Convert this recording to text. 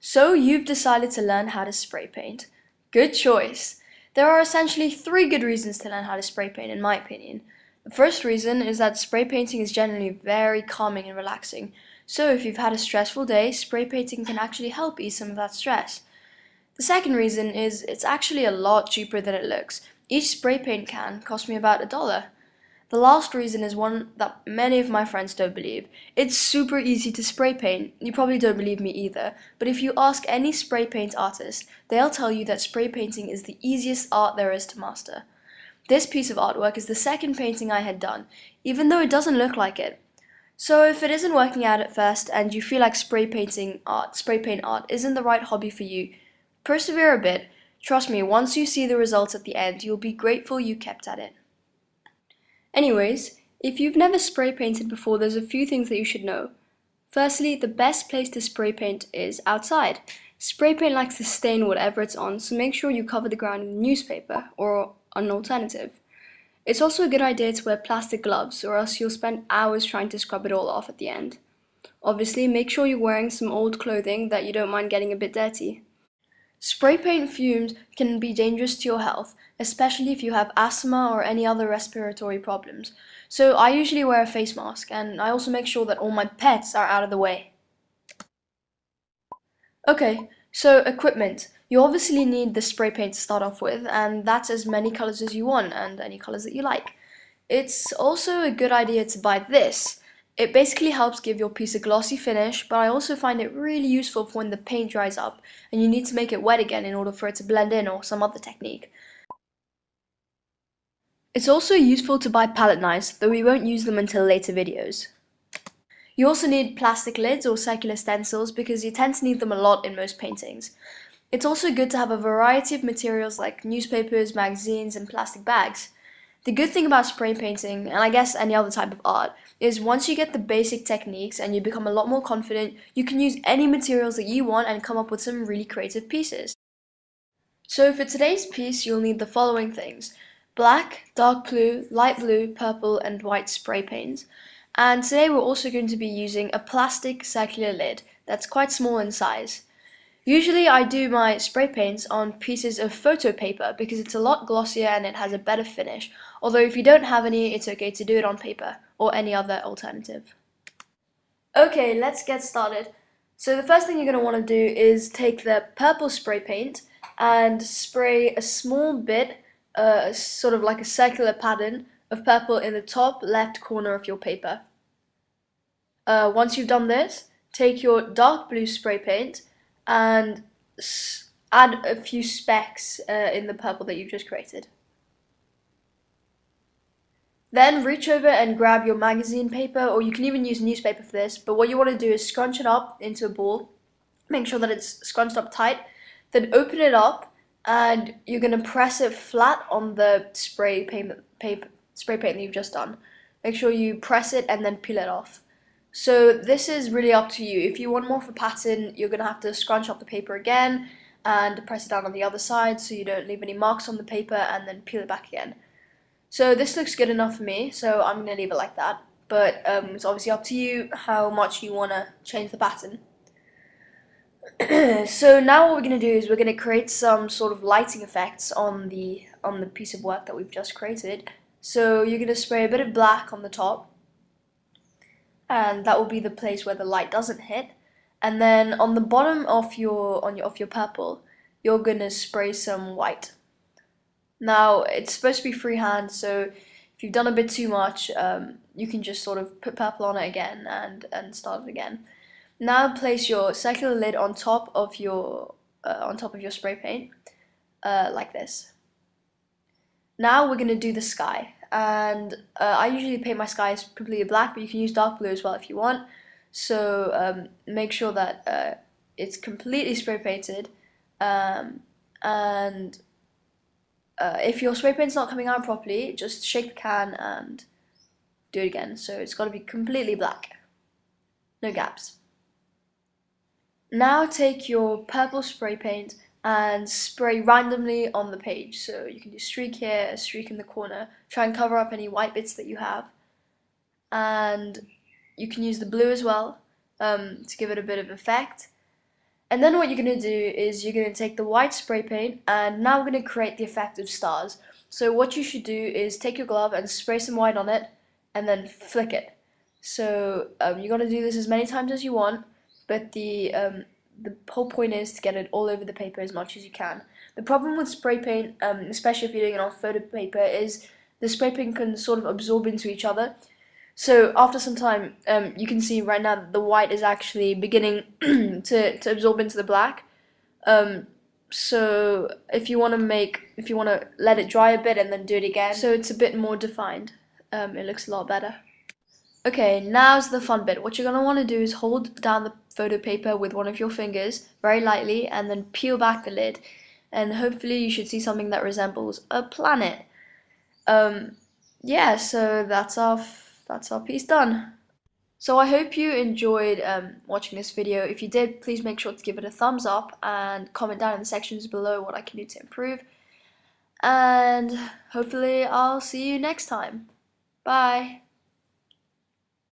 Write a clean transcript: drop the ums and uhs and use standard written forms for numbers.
So you've decided to learn how to spray paint. Good choice. There are essentially three good reasons to learn how to spray paint, in my opinion. The first reason is that spray painting is generally very calming and relaxing. So if you've had a stressful day, spray painting can actually help ease some of that stress. The second reason is it's actually a lot cheaper than it looks. Each spray paint can cost me about $1. The last reason is one that many of my friends don't believe. It's super easy to spray paint. You probably don't believe me either, but if you ask any spray paint artist, they'll tell you that spray painting is the easiest art there is to master. This piece of artwork is the second painting I had done, even though it doesn't look like it. So if it isn't working out at first and you feel like spray paint art isn't the right hobby for you, persevere a bit. Trust me, once you see the results at the end, you'll be grateful you kept at it. Anyways, if you've never spray painted before, there's a few things that you should know. Firstly, the best place to spray paint is outside. Spray paint likes to stain whatever it's on, so make sure you cover the ground in newspaper or an alternative. It's also a good idea to wear plastic gloves, or else you'll spend hours trying to scrub it all off at the end. Obviously, make sure you're wearing some old clothing that you don't mind getting a bit dirty. Spray paint fumes can be dangerous to your health, especially if you have asthma or any other respiratory problems. So I usually wear a face mask, and I also make sure that all my pets are out of the way. Okay, so equipment. You obviously need the spray paint to start off with, and that's as many colors as you want, and any colors that you like. It's also a good idea to buy this. It basically helps give your piece a glossy finish, but I also find it really useful for when the paint dries up and you need to make it wet again in order for it to blend in or some other technique. It's also useful to buy palette knives, though we won't use them until later videos. You also need plastic lids or circular stencils because you tend to need them a lot in most paintings. It's also good to have a variety of materials like newspapers, magazines, and plastic bags. The good thing about spray painting, and I guess any other type of art, is once you get the basic techniques and you become a lot more confident, you can use any materials that you want and come up with some really creative pieces. So for today's piece, you'll need the following things: black, dark blue, purple, and white spray paints. And today we're also going to be using a plastic circular lid that's quite small in size. Usually I do my spray paints on pieces of photo paper because it's a lot glossier and it has a better finish, although if you don't have any, it's okay to do it on paper or any other alternative. Okay, let's get started. So the first thing you're going to want to do is take the purple spray paint and spray a small bit, sort of like a circular pattern of purple in the top left corner of your paper. Once you've done this, take your dark blue spray paint and add a few specks in the purple that you've just created. Then reach over and grab your magazine paper, or you can even use newspaper for this, but what you want to do is scrunch it up into a ball, make sure that it's scrunched up tight, then open it up and you're going to press it flat on the spray paint that you've just done. Make sure you press it and then peel it off. So this is really up to you. If you want more of a pattern, you're going to have to scrunch up the paper again and press it down on the other side so you don't leave any marks on the paper, and then peel it back again. So this looks good enough for me, so I'm going to leave it like that. But it's obviously up to you how much you want to change the pattern. So now what we're going to do is we're going to create some sort of lighting effects on the piece of work that we've just created. So you're going to spray a bit of black on the top, and that will be the place where the light doesn't hit. And then on the bottom of your purple, you're gonna spray some white. Now it's supposed to be freehand, so if you've done a bit too much, you can just sort of put purple on it again and start it again. Now place your circular lid on top of your spray paint, like this. Now we're gonna do the sky. And I usually paint my skies completely black, but you can use dark blue as well if you want. So make sure that it's completely spray painted, and if your spray paint's not coming out properly, just shake the can and do it again. So it's got to be completely black, no gaps. Now take your purple spray paint and spray randomly on the page. So you can do a streak here, a streak in the corner. Try and cover up any white bits that you have. And you can use the blue as well to give it a bit of effect. And then what you're going to do is you're going to take the white spray paint, and now we're going to create the effect of stars. So what you should do is take your glove and spray some white on it, and then flick it. So you got to do this as many times as you want, but the whole point is to get it all over the paper as much as you can. The problem with spray paint, especially if you're doing it on photo paper, is the spray paint can sort of absorb into each other. So after some time, you can see right now that the white is actually beginning to absorb into the black. So if you want to let it dry a bit and then do it again, so it's a bit more defined, it looks a lot better. Okay, now's the fun bit. What you're going to want to do is hold down the photo paper with one of your fingers very lightly and then peel back the lid, and hopefully you should see something that resembles a planet. Yeah, so that's our piece done. So I hope you enjoyed watching this video. If you did, please make sure to give it a thumbs up and comment down in the sections below what I can do to improve. And hopefully I'll see you next time. Bye.